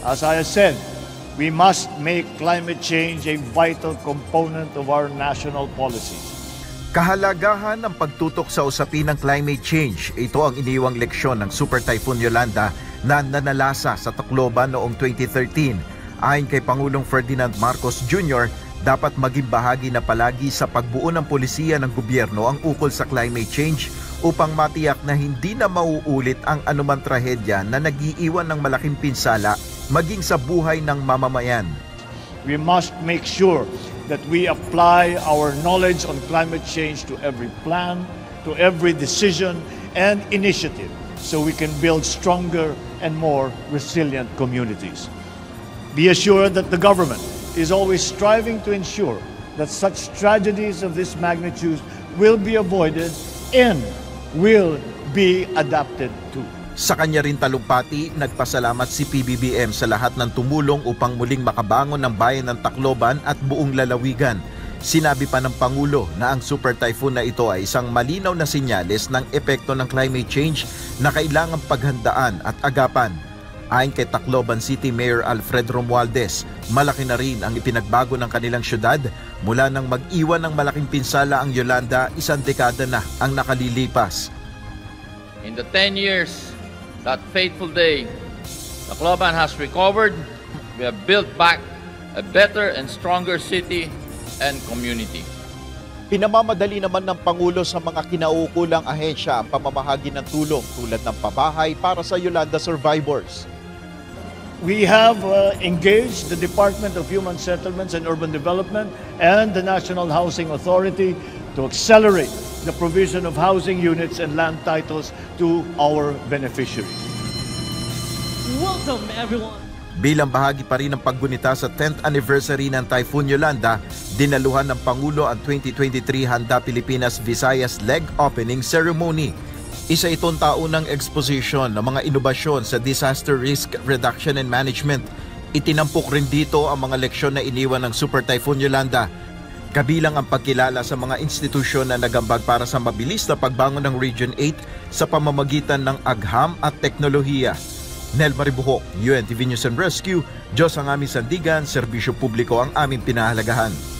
As I said, we must make climate change a vital component of our national policies. Kahalagahan ng pagtutok sa usapin ng climate change, ito ang iniwang leksyon ng Super Typhoon Yolanda na nanalasa sa Tacloban noong 2013. Ayon kay Pangulong Ferdinand Marcos Jr., dapat maging bahagi na palagi sa pagbuo ng polisiya ng gobyerno ang ukol sa climate change upang matiyak na hindi na mauulit ang anumang trahedya na nag-iiwan ng malaking pinsala maging sa buhay ng mamamayan. We must make sure that we apply our knowledge on climate change to every plan, to every decision and initiative, so we can build stronger and more resilient communities. Be assured that the government is always striving to ensure that such tragedies of this magnitude will be avoided and will be adapted to. Sa kanya rin talumpati, nagpasalamat si PBBM sa lahat ng tumulong upang muling makabangon ng bayan ng Tacloban at buong lalawigan. Sinabi pa ng Pangulo na ang super typhoon na ito ay isang malinaw na senyales ng epekto ng climate change na kailangang paghandaan at agapan. Ayon kay Tacloban City Mayor Alfred Romualdez, malaki na rin ang ipinagbago ng kanilang syudad mula nang mag-iwan ng malaking pinsala ang Yolanda, isang dekada na ang nakalilipas. In the 10 years, that fateful day, Tacloban has recovered. We have built back a better and stronger city and community. Pinamamadali naman ng Pangulo sa mga kinaukulang ahensya ang pamamahagi ng tulong tulad ng pabahay para sa Yolanda survivors. We have engaged the Department of Human Settlements and Urban Development and the National Housing Authority to accelerate the provision of housing units and land titles to our beneficiaries. Welcome everyone! Bilang bahagi pa rin ng paggunita sa 10th anniversary ng Typhoon Yolanda, dinaluhan ng Pangulo ang 2023 Handa Pilipinas Visayas Leg Opening Ceremony. Isa itong taunang exposition ng mga inobasyon sa disaster risk reduction and management. Itinampok rin dito ang mga leksyon na iniwan ng Super Typhoon Yolanda. Kabilang ang pagkilala sa mga institusyon na nagambag para sa mabilis na pagbangon ng Region 8 sa pamamagitan ng agham at teknolohiya. Nel Maribuhok, UNTV News and Rescue, Diyos ang aming sandigan, serbisyo publiko ang aming pinahalagahan.